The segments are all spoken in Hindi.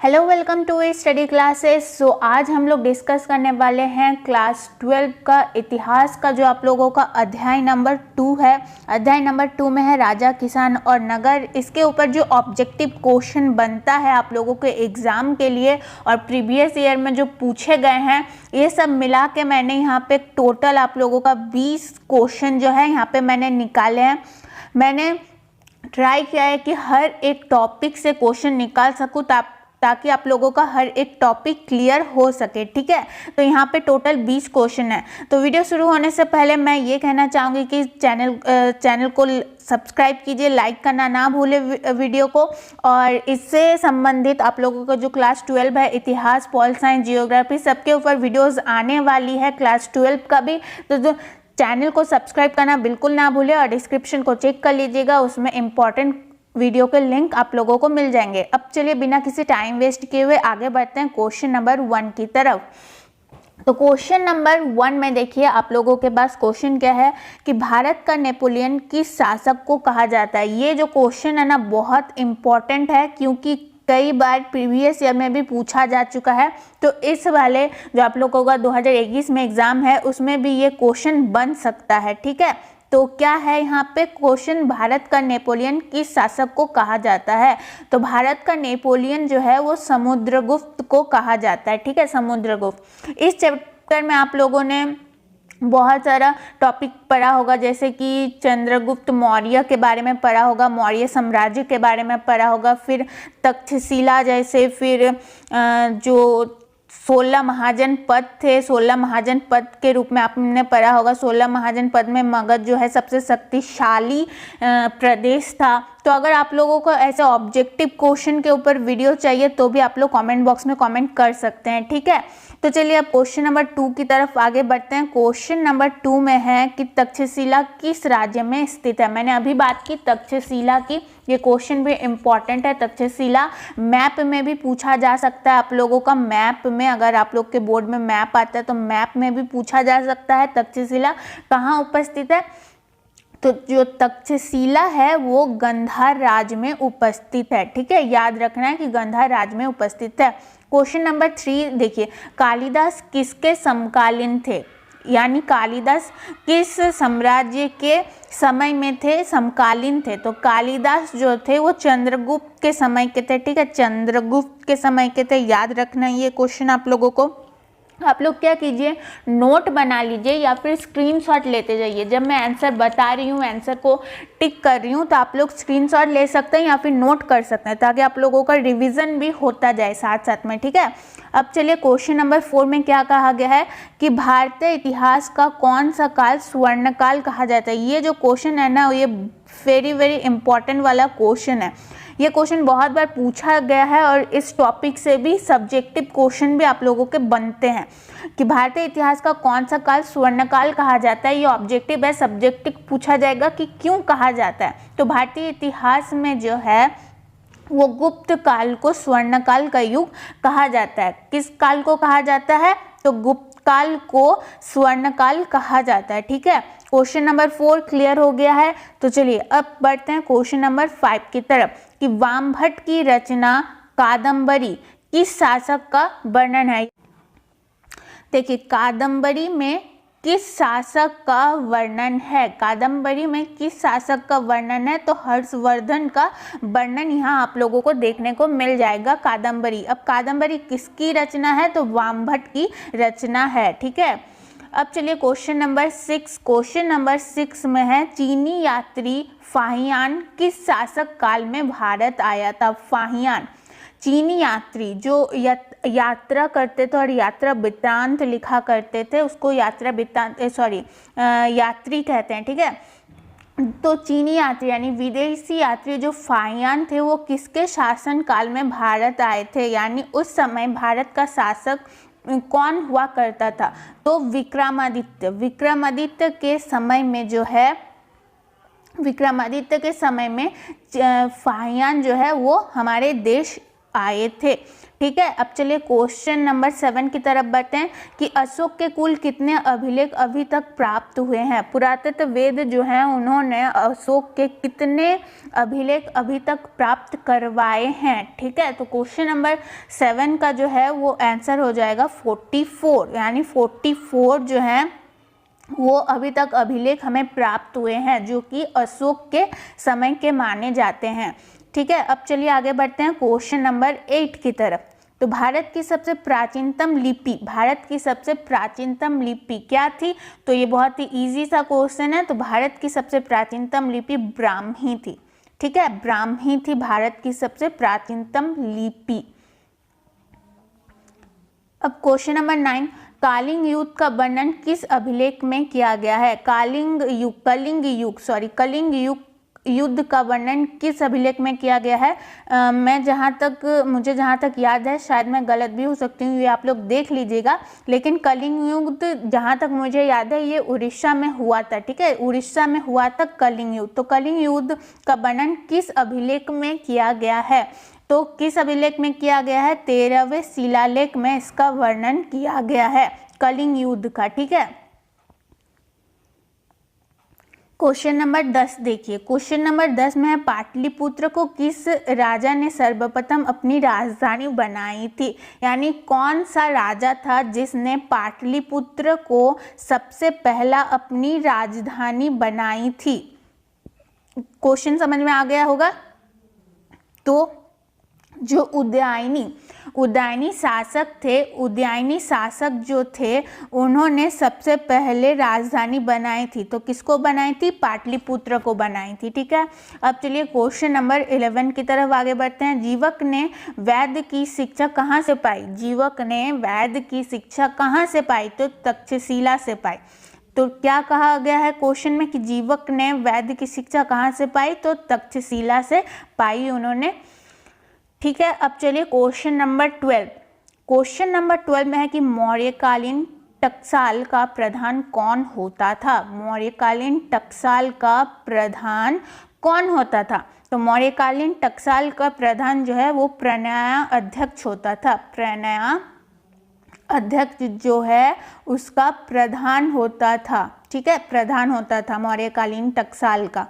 Hello, welcome to study classes. So आज हम लोग डिस्कस करने वाले हैं क्लास 12 का इतिहास का जो आप लोगों का अध्याय नंबर 2 है। अध्याय नंबर 2 में है राजा, किसान और नगर। इसके ऊपर जो ऑब्जेक्टिव क्वेश्चन बनता है आप लोगों के एग्ज़ाम के लिए और प्रीवियस ईयर में जो पूछे गए हैं, ये सब मिला के मैंने यहाँ पे टोटल आप लोगों का 20 क्वेश्चन जो है यहाँ पे मैंने निकाले हैं। मैंने ट्राई किया है कि हर एक टॉपिक से क्वेश्चन निकाल सकूँ ताकि आप लोगों का हर एक टॉपिक क्लियर हो सके। ठीक है, तो यहाँ पे टोटल 20 क्वेश्चन है। तो वीडियो शुरू होने से पहले मैं ये कहना चाहूँगी कि चैनल को सब्सक्राइब कीजिए, लाइक करना ना भूले वीडियो को। और इससे संबंधित आप लोगों का जो क्लास 12 है, इतिहास, पॉल साइंस, जियोग्राफी, सबके ऊपर वीडियोज़ आने वाली है क्लास 12 का भी। तो जो चैनल को सब्सक्राइब करना बिल्कुल ना भूले और डिस्क्रिप्शन को चेक कर लीजिएगा, उसमें इम्पॉर्टेंट वीडियो के लिंक आप लोगों को मिल जाएंगे। अब चलिए बिना किसी टाइम वेस्ट किए हुए आगे बढ़ते हैं क्वेश्चन नंबर 1 की तरफ। तो क्वेश्चन नंबर 1 में देखिए आप लोगों के पास क्वेश्चन क्या है कि भारत का नेपोलियन किस शासक को कहा जाता है। ये जो क्वेश्चन है ना, बहुत इम्पॉर्टेंट है क्योंकि कई बार प्रीवियस ईयर में भी पूछा जा चुका है। तो इस वाले जो आप लोगों का 2021 में एग्जाम है उसमें भी ये क्वेश्चन बन सकता है। ठीक है, तो क्या है यहाँ पे क्वेश्चन, भारत का नेपोलियन किस शासक को कहा जाता है। तो भारत का नेपोलियन जो है वो समुद्रगुप्त को कहा जाता है। ठीक है, समुद्रगुप्त। इस चैप्टर में आप लोगों ने बहुत सारा टॉपिक पढ़ा होगा, जैसे कि चंद्रगुप्त मौर्य के बारे में पढ़ा होगा, मौर्य साम्राज्य के बारे में पढ़ा होगा, फिर तक्षशिला जैसे, फिर जो 16 महाजनपद थे, 16 महाजनपद के रूप में आपने पढ़ा होगा। 16 महाजनपद में मगध जो है सबसे शक्तिशाली प्रदेश था। तो अगर आप लोगों को ऐसे ऑब्जेक्टिव क्वेश्चन के ऊपर वीडियो चाहिए तो भी आप लोग कमेंट बॉक्स में कमेंट कर सकते हैं। ठीक है, तो चलिए अब क्वेश्चन नंबर 2 की तरफ आगे बढ़ते हैं। क्वेश्चन नंबर 2 में है कि तक्षशिला किस राज्य में स्थित है। मैंने अभी बात की तक्षशिला की, ये क्वेश्चन भी इम्पॉर्टेंट है। तक्षशिला मैप में भी पूछा जा सकता है आप लोगों का। मैप में अगर आप लोग के बोर्ड में मैप आता है तो मैप में भी पूछा जा सकता है तक्षशिला कहाँ उपस्थित है। तो जो तक्षशिला है वो गांधार राज्य में उपस्थित है। ठीक है, याद रखना है कि गांधार राज्य में उपस्थित है। क्वेश्चन नंबर 3 देखिए, कालिदास किसके समकालीन थे, यानी कालिदास किस साम्राज्य के समय में थे, समकालीन थे। तो कालिदास जो थे वो चंद्रगुप्त के समय के थे। ठीक है, चंद्रगुप्त के समय के थे। याद रखना ये क्वेश्चन आप लोगों को। आप लोग क्या कीजिए, नोट बना लीजिए या फिर स्क्रीनशॉट लेते जाइए। जब मैं आंसर बता रही हूँ, आंसर को टिक कर रही हूँ, तो आप लोग स्क्रीनशॉट ले सकते हैं या फिर नोट कर सकते हैं ताकि आप लोगों का रिवीजन भी होता जाए साथ साथ में। ठीक है, अब चलिए क्वेश्चन नंबर 4 में क्या कहा गया है कि भारतीय इतिहास का कौन सा काल स्वर्णकाल कहा जाता है। ये जो क्वेश्चन है ना, ये वेरी इंपॉर्टेंट वाला क्वेश्चन है। ये क्वेश्चन बहुत बार पूछा गया है और इस टॉपिक से भी सब्जेक्टिव क्वेश्चन भी आप लोगों के बनते हैं कि भारतीय इतिहास का कौन सा काल स्वर्णकाल कहा जाता है। ये ऑब्जेक्टिव है, सब्जेक्टिव पूछा जाएगा कि क्यों कहा जाता है। तो भारतीय इतिहास में जो है वो गुप्त काल को स्वर्णकाल का युग कहा जाता है। किस काल को कहा जाता है? तो गुप्त काल को स्वर्णकाल कहा जाता है। ठीक है, क्वेश्चन नंबर 4 क्लियर हो गया है। तो चलिए अब बढ़ते हैं क्वेश्चन नंबर 5 की तरफ कि वामभट्ट की रचना कादम्बरी किस शासक का वर्णन है। देखिए, कादम्बरी में किस शासक का वर्णन है, कादम्बरी में किस शासक का वर्णन है। तो हर्षवर्धन का वर्णन यहाँ आप लोगों को देखने को मिल जाएगा, कादम्बरी। अब कादम्बरी किसकी रचना है? तो वामभट्ट की रचना है। ठीक है, अब चलिए क्वेश्चन नंबर 6। क्वेश्चन नंबर 6 में है चीनी यात्री फाहियान किस शासक काल में भारत आया था। फाहियान, चीनी यात्री जो यात्रा करते थे और यात्रा वृत्तांत लिखा करते थे, उसको यात्रा वृत्तांत यात्री कहते हैं। ठीक है, तो चीनी यात्री यानी विदेशी यात्री जो फाहियान थे वो किसके शासन काल में भारत आए थे, यानी उस समय भारत का शासक कौन हुआ करता था। तो विक्रमादित्य। विक्रमादित्य के समय में जो है, विक्रमादित्य के समय में फाहियान जो है वो हमारे देश आए थे। ठीक है, अब चलिए क्वेश्चन नंबर 7 की तरफ बढ़ते हैं कि अशोक के कुल कितने अभिलेख अभी तक प्राप्त हुए हैं। पुरातत्ववेद जो हैं उन्होंने अशोक के कितने अभिलेख अभी तक प्राप्त करवाए हैं। ठीक है, तो क्वेश्चन नंबर 7 का जो है वो आंसर हो जाएगा 44, यानी 44 जो है वो अभी तक अभिलेख हमें प्राप्त हुए हैं जो कि अशोक के समय के माने जाते हैं। ठीक है, अब चलिए आगे बढ़ते हैं क्वेश्चन नंबर 8 की तरफ। तो भारत की सबसे प्राचीनतम लिपि, भारत की सबसे प्राचीनतम लिपि क्या थी? तो ये बहुत ही इजी सा क्वेश्चन है। तो भारत की सबसे प्राचीनतम लिपि ब्राह्मी थी। ठीक है, ब्राह्मी थी भारत की सबसे प्राचीनतम लिपि। अब क्वेश्चन नंबर 9, कलिंग युद्ध का वर्णन किस अभिलेख में किया गया है? कलिंग युद्ध का वर्णन किस अभिलेख में किया गया है? मुझे जहाँ तक याद है, शायद मैं गलत भी हो सकती हूँ, ये आप लोग देख लीजिएगा, लेकिन कलिंग युद्ध जहाँ तक मुझे याद है ये उड़ीसा में हुआ था। ठीक है, उड़ीसा में हुआ था कलिंग युद्ध। तो कलिंग युद्ध का वर्णन किस अभिलेख में किया गया है? तो किस अभिलेख में किया गया है? 13वें शिलालेख में इसका वर्णन किया गया है कलिंग युद्ध का। ठीक है, क्वेश्चन नंबर 10 देखिए। क्वेश्चन नंबर 10 में है पाटलिपुत्र को किस राजा ने सर्वप्रथम अपनी राजधानी बनाई थी? यानी कौन सा राजा था जिसने पाटलिपुत्र को सबसे पहला अपनी राजधानी बनाई थी? क्वेश्चन समझ में आ गया होगा। तो जो उदयनी शासक जो थे उन्होंने सबसे पहले राजधानी बनाई थी। तो किसको बनाई थी? पाटलिपुत्र को बनाई थी। ठीक है, अब चलिए क्वेश्चन नंबर 11 की तरफ आगे बढ़ते हैं। जीवक ने वैद्य की शिक्षा कहाँ से पाई? जीवक ने वैद्य की शिक्षा कहाँ से पाई? तो तक्षशिला से पाई। तो क्या कहा गया है क्वेश्चन में कि जीवक ने वैद्य की शिक्षा कहाँ से पाई? तो तक्षशिला से पाई उन्होंने। ठीक है, अब चलिए क्वेश्चन नंबर 12। क्वेश्चन नंबर 12 में है कि मौर्यकालीन टकसाल का प्रधान कौन होता था? मौर्यकालीन टकसाल का प्रधान कौन होता था? तो मौर्यकालीन टकसाल का प्रधान जो है वो प्रनया अध्यक्ष होता था। प्रनया अध्यक्ष जो है उसका प्रधान होता था। ठीक है, प्रधान होता था मौर्यकालीन टकसाल का।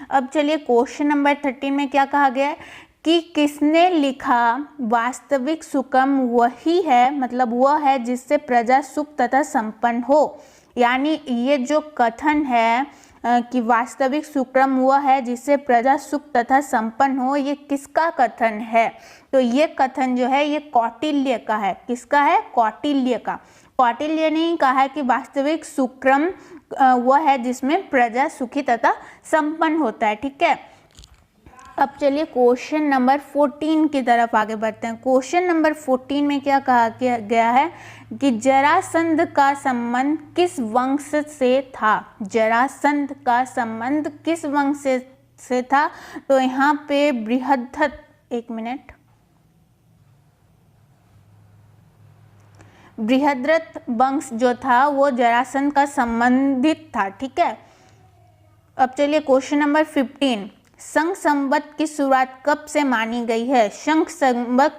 अब चलिए क्वेश्चन नंबर 13 में क्या कहा गया है कि किसने लिखा वास्तविक सुखम वही है, मतलब वह है जिससे प्रजा सुख तथा संपन्न हो। यानी ये जो कथन है कि वास्तविक सुक्रम वह है जिससे प्रजा सुख तथा संपन्न हो, ये किसका कथन है? तो ये कथन जो है ये कौटिल्य का है। किसका है? कौटिल्य का। कौटिल्य ने कहा है कि वास्तविक सुक्रम वह है जिसमें प्रजा सुखी तथा संपन्न होता है। ठीक है, अब चलिए क्वेश्चन नंबर 14 की तरफ आगे बढ़ते हैं। क्वेश्चन नंबर 14 में क्या कहा गया है कि जरासंध का संबंध किस वंश से था? जरासंध का संबंध किस वंश से था? तो यहाँ पे बृहद्रथ वंश जो था वो जरासंध का संबंधित था। ठीक है, अब चलिए क्वेश्चन नंबर 15। संघ संवत की शुरुआत कब से मानी गई है? संवत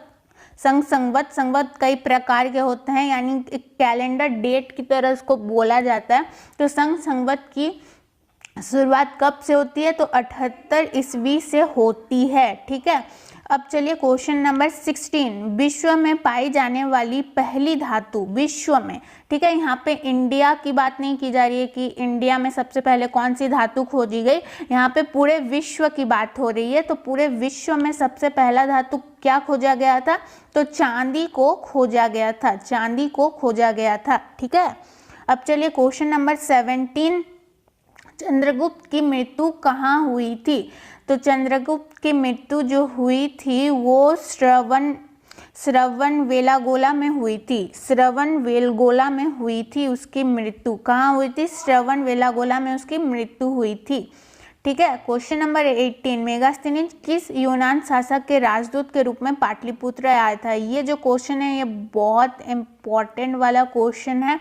कई प्रकार के होते हैं, यानी एक कैलेंडर डेट की तरह इसको बोला जाता है। तो संघ संवत की शुरुआत कब से होती है? तो 78 ईस्वी से होती है। ठीक है, अब चलिए क्वेश्चन नंबर 16। विश्व में पाई जाने वाली पहली धातु, विश्व में, ठीक है, यहाँ पे इंडिया की बात नहीं की जा रही है कि इंडिया में सबसे पहले कौन सी धातु खोजी गई, यहाँ पे पूरे विश्व की बात हो रही है। तो पूरे विश्व में सबसे पहला धातु क्या खोजा गया था? तो चांदी को खोजा गया था। चांदी को खोजा गया था। ठीक है, अब चलिए क्वेश्चन नंबर 17। चंद्रगुप्त की मृत्यु कहाँ हुई थी? तो चंद्रगुप्त की मृत्यु जो हुई थी वो श्रवणबेलागोला में हुई थी। श्रवणबेलागोला में हुई थी उसकी मृत्यु। कहाँ हुई थी? श्रवणबेलागोला में उसकी मृत्यु हुई थी। ठीक है, क्वेश्चन नंबर 18। मेगास्थनीज किस यूनान शासक के राजदूत के रूप में पाटलिपुत्र आया था? ये जो क्वेश्चन है ये बहुत इम्पोर्टेंट वाला क्वेश्चन है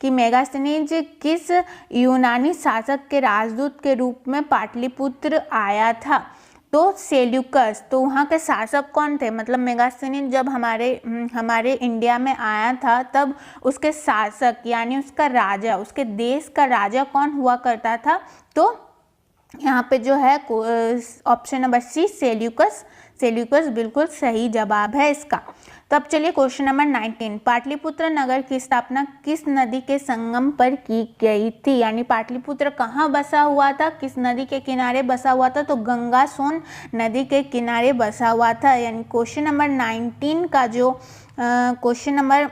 कि मेगास्थनीज किस यूनानी शासक के राजदूत के रूप में पाटलिपुत्र आया था? तो सेल्यूकस, तो वहाँ के शासक कौन थे, मतलब मेगास्थनीज जब हमारे इंडिया में आया था तब उसके शासक यानी उसका राजा, उसके देश का राजा कौन हुआ करता था, तो यहाँ पे जो है option number C Seleucus, Seleucus बिल्कुल सही जवाब है इसका। तो अब चलिए क्वेश्चन नंबर 19, पाटलिपुत्र नगर की स्थापना किस नदी के संगम पर की गई थी, यानी पाटलिपुत्र कहाँ बसा हुआ था, किस नदी के किनारे बसा हुआ था, तो गंगा सोन नदी के किनारे बसा हुआ था। यानी क्वेश्चन नंबर 19 का जो क्वेश्चन नंबर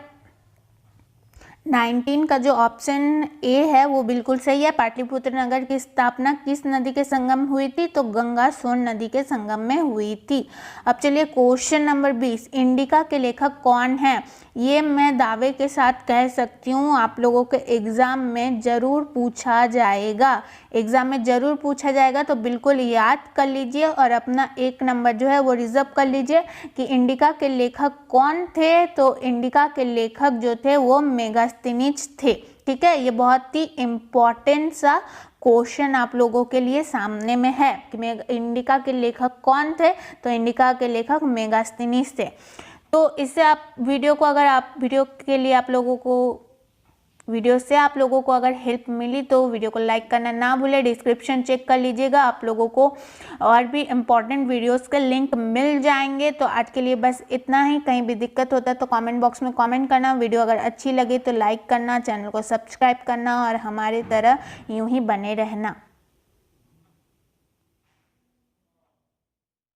19 का जो ऑप्शन ए है वो बिल्कुल सही है। पाटलिपुत्र नगर की स्थापना किस नदी के संगम हुई थी, तो गंगा सोन नदी के संगम में हुई थी। अब चलिए क्वेश्चन नंबर 20, इंडिका के लेखक कौन है, ये मैं दावे के साथ कह सकती हूँ आप लोगों के एग्जाम में जरूर पूछा जाएगा, एग्जाम में जरूर पूछा जाएगा, तो बिल्कुल याद कर लीजिए और अपना 1 नंबर जो है वो रिजर्व कर लीजिए कि इंडिका के लेखक कौन थे। तो इंडिका के लेखक जो थे वो मेगास्थनीज थे। ठीक है, ये बहुत ही इम्पोर्टेंट सा क्वेश्चन आप लोगों के लिए सामने में है कि इंडिका के लेखक कौन थे, तो इंडिका के लेखक मेगास्थनीज थे। तो इससे आप वीडियो से आप लोगों को अगर हेल्प मिली तो वीडियो को लाइक करना ना भूले, डिस्क्रिप्शन चेक कर लीजिएगा, आप लोगों को और भी इम्पॉर्टेंट वीडियोस के लिंक मिल जाएंगे। तो आज के लिए बस इतना ही, कहीं भी दिक्कत होता है तो कमेंट बॉक्स में कमेंट करना, वीडियो अगर अच्छी लगे तो लाइक करना, चैनल को सब्सक्राइब करना और हमारी तरह यूं ही बने रहना।